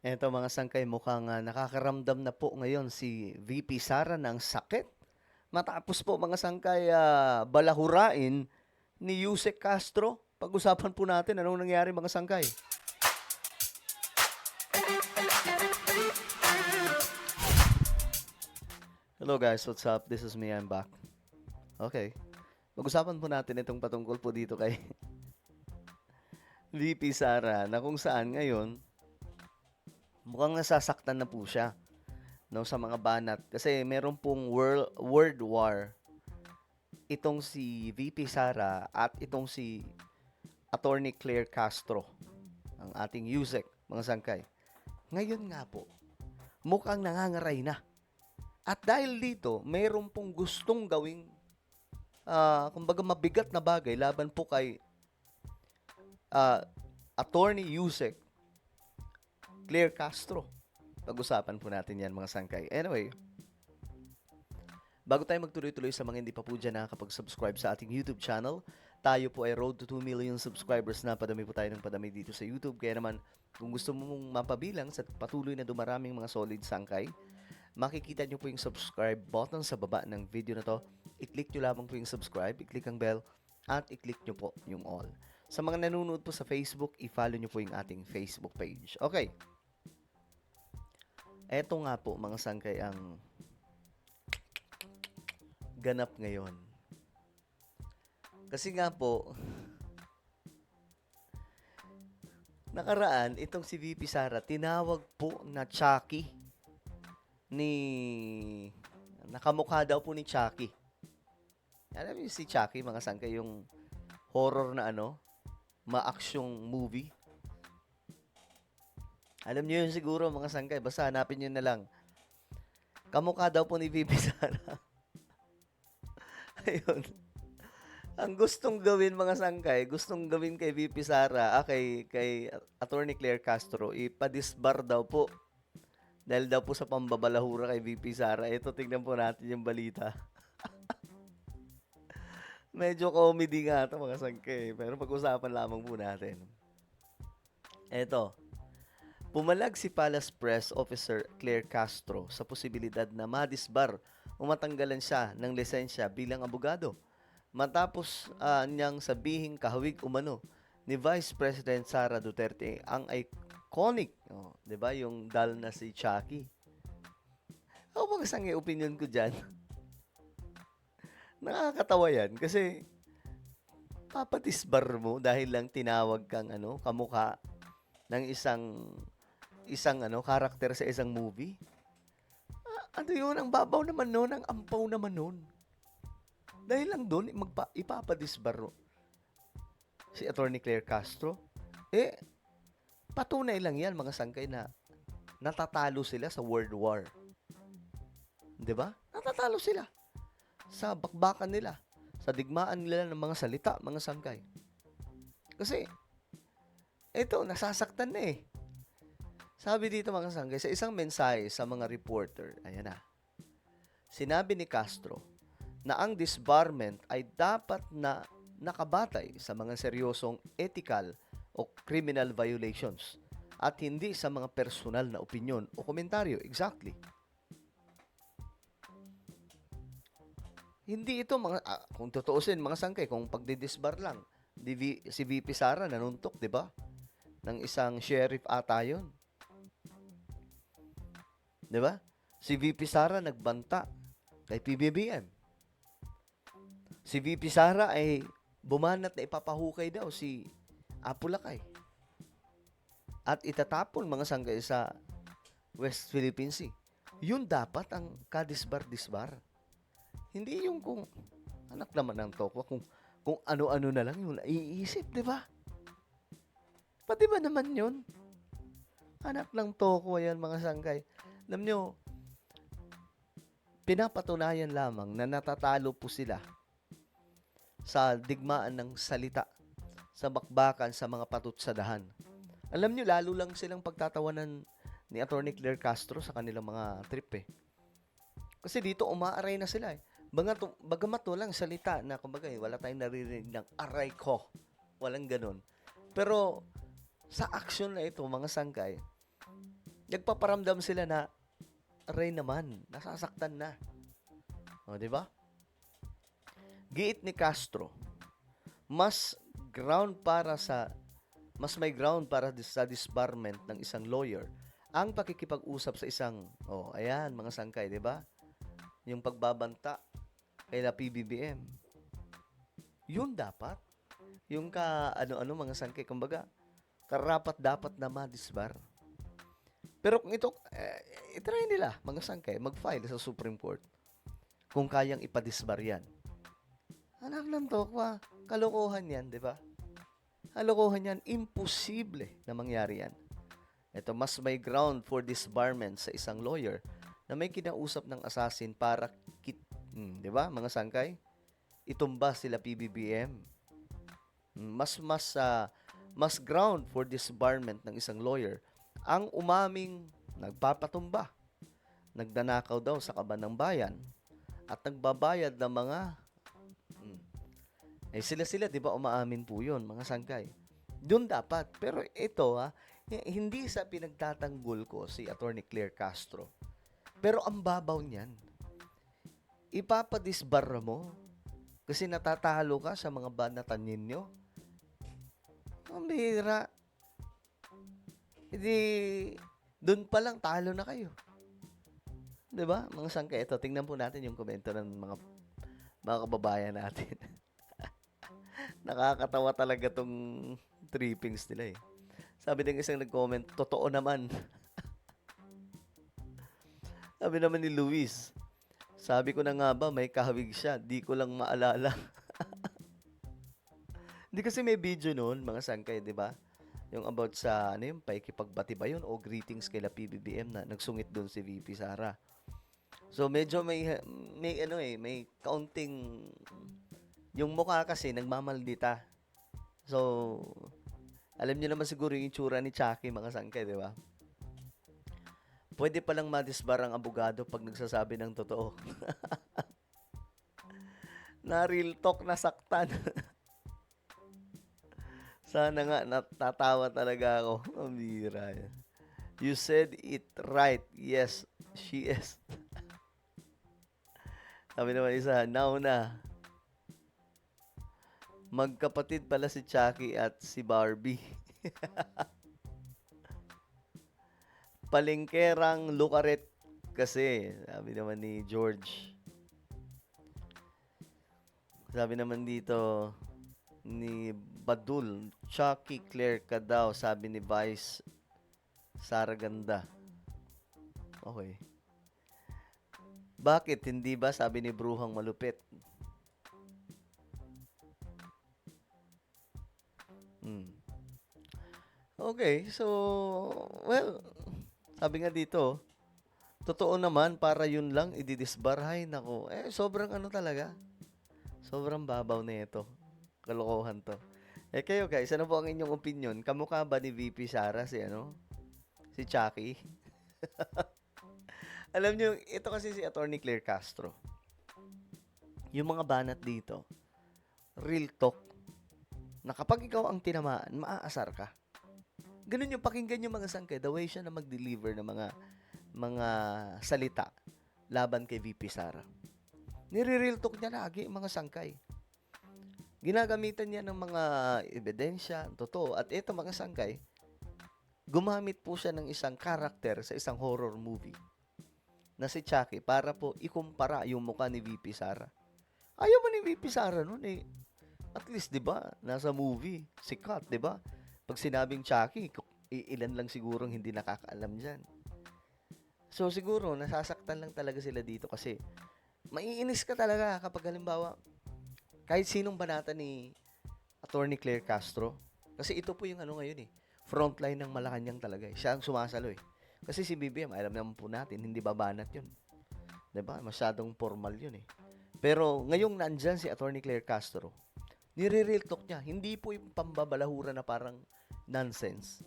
Eto mga sangkay, mukhang nakakaramdam na po ngayon si VP Sara ng sakit. Matapos po mga sangkay balahurain ni Yusek Castro. Pag-usapan po natin anong nangyari mga sangkay. Hello guys, what's up? This is me, I'm back. Okay. Pag-usapan po natin itong patungkol po dito kay VP Sara na kung saan ngayon mukhang nasasaktan na po siya no, sa mga banat. Kasi meron pong word war itong si VP Sara at itong si Attorney Claire Castro, ang ating Yusek, mga sangkay. Ngayon nga po, mukhang nangangaray na. At dahil dito, mayroon pong gustong gawing, kumbaga mabigat na bagay laban po kay uh, Attorney Yusek Claire Castro. Pag-usapan po natin yan mga sangkay. Anyway, bago tayo magtuloy-tuloy sa mga hindi pa po dyan nakakapag-subscribe sa ating YouTube channel, tayo po ay road to 2 million subscribers na. Padami po tayo ng padami dito sa YouTube. Kaya naman, kung gusto mo mong mapabilang sa patuloy na dumaraming mga solid sangkay, makikita nyo po yung subscribe button sa baba ng video na to. I-click nyo lamang po yung subscribe, i-click ang bell, at i-click nyo po yung all. Sa mga nanonood po sa Facebook, i-follow nyo po yung ating Facebook page. Okay. Eto nga po mga sangkay ang ganap ngayon. Kasi nga po, nakaraan, itong si VP Sara, tinawag po na Chucky ni... Nakamukha daw po ni Chucky. Alam niyo si Chucky, mga sangkay, yung horror na ma-aksyong movie. Alam niyo yun siguro, mga sangkay. Basta hanapin niyo na lang. Kamukha daw po ni VP Sara. Ayun. Ang gustong gawin mga sangkay, gustong gawin kay VP Sara, kay Attorney Claire Castro, ipadisbar daw po. Dahil daw po sa pambabalahura kay VP Sara. Ito, tignan po natin yung balita. Medyo comedy nga ito mga sangkay. Pero pag-usapan lamang po natin. Ito, pumalag si Palace Press Officer Claire Castro sa posibilidad na madisbar o matanggalan siya ng lisensya bilang abogado matapos niyang sabihing kahawig umano ni Vice President Sara Duterte ang iconic, 'di ba, yung dal na si Chucky. Ako mga sangay opinion ko diyan. Nakakatawa yan kasi papatisbar mo dahil lang tinawag kang kamukha ng isang karakter sa isang movie. Ano yun? Ang babaw naman nun, ang ampaw naman nun. Dahil lang doon, ipapadisbar si Attorney Claire Castro. Patunay lang yan, mga sangkay, na natatalo sila sa World War. 'Di ba? Natatalo sila sa bakbakan nila, sa digmaan nila ng mga salita, mga sangkay. Kasi, ito, nasasaktan na eh. Sabi dito mga sangkay, sa isang mensahe sa mga reporter, ayan na, sinabi ni Castro na ang disbarment ay dapat na nakabatay sa mga seryosong ethical o criminal violations at hindi sa mga personal na opinyon o komentaryo. Exactly. Hindi ito kung tutuusin mga sangkay, kung pagdidisbar lang, si VP Sara nanuntok, 'di ba? Ng isang sheriff ata 'yon. 'Di ba? Si VP Sara nagbanta kay PBBM. Si VP Sara ay bumanat na ipapahukay daw si Apulakay. At itatapon mga sangkay sa West Philippine Sea. Yun dapat ang kadisbar-disbar. Hindi yung kung anak naman ng tokwa, kung ano-ano na lang yung naiisip, di ba? Pati ba naman yun? Anak ng tokwa yan, mga sangkay. Alam nyo, pinapatunayan lamang na natatalo po sila sa digmaan ng salita, sa bakbakan, sa mga patutsadahan. Alam nyo, lalo lang silang pagtatawanan ni Attorney Claire Castro sa kanilang mga trip eh. Kasi dito umaaray na sila eh. Bagamat walang salita na kumbaga wala tayong naririnig ng aray ko. Walang ganun. Pero sa action na ito, mga sangkay, Nagpaparamdam sila na, aray naman, nasasaktan na. O, di ba? Giit ni Castro, mas ground para sa mas may ground para sa disbarment ng isang lawyer ang pakikipag-usap sa isang, ayan, mga sangkay, di ba? Yung pagbabanta kay la PBBM. Yun dapat. Yung ano-ano mga sangkay, kumbaga, karapat dapat na ma-disbar. Pero kung ito, itry nila, mga sangkay, mag-file sa Supreme Court kung kayang ipadisbar yan. Anak lang to, kalokohan yan, di ba? Kalokohan yan, imposible na mangyari yan. Ito, mas may ground for disbarment sa isang lawyer na may kinausap ng assassin para, di ba, mga sangkay? Itumba sila PBBM. Mas ground for disbarment ng isang lawyer ang umaming nagpapatumba, nagdanakaw daw sa kaban ng bayan, at nagbabayad ng mga sila 'di ba umaamin po 'yon, mga sangkay. Doon dapat. Pero ito hindi sa pinagtatanggol ko si Attorney Claire Castro. Pero ang babaw niyan. Ipapadisbar mo kasi natatalo ka sa mga banatan ninyo. Ang bihira. Hindi, doon pa lang talo na kayo. 'Di ba? Mga sangkay, ito tingnan po natin yung komento ng mga kababayan natin. Nakakatawa talaga tong trippings nila eh. Sabi ng isang nag-comment, totoo naman. Sabi naman ni Luis, sabi ko na nga ba, may kahawig siya, di ko lang maalala. Hindi kasi may video noon, mga sangkay, di ba? Yung about sa, yung pakikipagbati ba yun? O greetings kay la PBBM na nagsungit doon si VP Sara. So, medyo may kaunting, yung mukha kasi, nagmamaldita. So, alam niyo naman siguro yung itsura ni Chucky, mga sangkay, di ba? Pwede palang madisbar ang abogado pag nagsasabi ng totoo. Na real talk na saktan. Sana nga, natatawa talaga ako. Ang bira. You said it right. Yes, she is. Sabi naman isa, now na. Magkapatid pala si Chucky at si Barbie. Palengkerang lukaret kasi, sabi naman ni George. Sabi naman dito ni Badul, Chucky Claire ka daw, sabi ni Vice Sara Ganda. Okay. Bakit? Hindi ba? Sabi ni Bruhang Malupit. Okay, so, well, sabi nga dito, totoo naman, para yun lang, ididisbarhay, nako. Sobrang ano talaga. Sobrang babaw na ito. Kalokohan to. Kayo guys, ano po ang inyong opinion? Kamukha ba ni VP Sara si Chucky? Alam nyo, ito kasi si Attorney Claire Castro. Yung mga banat dito, real talk, na kapag ikaw ang tinamaan, maaasar ka. Ganun yung pakinggan yung mga sangkay, the way siya na mag-deliver ng mga salita laban kay VP Sara. Nire-real talk niya lagi mga sangkay. Ginagamitan niya ng mga ebidensya, totoo. At ito mga sangkay, gumamit po siya ng isang karakter sa isang horror movie na si Chucky para po ikumpara yung mukha ni VP Sara. Ayaw mo ni VP Sara noon eh. At least, di ba, nasa movie, sikat, di ba? Pag sinabing Chucky, ilan lang sigurong hindi nakakaalam dyan. So, siguro, nasasaktan lang talaga sila dito kasi maiinis ka talaga kapag halimbawa, kahit sinong banata ni Attorney Claire Castro, kasi ito po yung ngayon frontline ng Malacanang talaga Siya ang sumasalo Kasi si BBM, alam naman po natin, hindi babanat yun. Diba? Masyadong formal yun Pero ngayong nandyan si Attorney Claire Castro, nire-real talk niya. Hindi po yung pambabalahura na parang nonsense.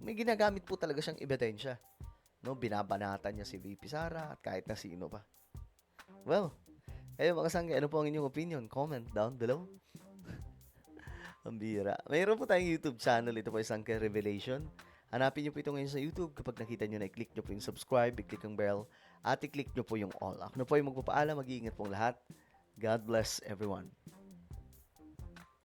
May ginagamit po talaga siyang ebidensya. Binabanatan niya si VP Sara at kahit na sino pa. Well, kayo mga sangge, ano po ang inyong opinion? Comment down below. Ang bira. Mayroon po tayong YouTube channel. Ito po isang Revelation. Hanapin niyo po ito ngayon sa YouTube. Kapag nakita niyo na, i-click niyo po yung subscribe, i-click ang bell, at i-click niyo po yung all. Ako na po ay magpapaalam. Mag-iingat pong lahat. God bless everyone.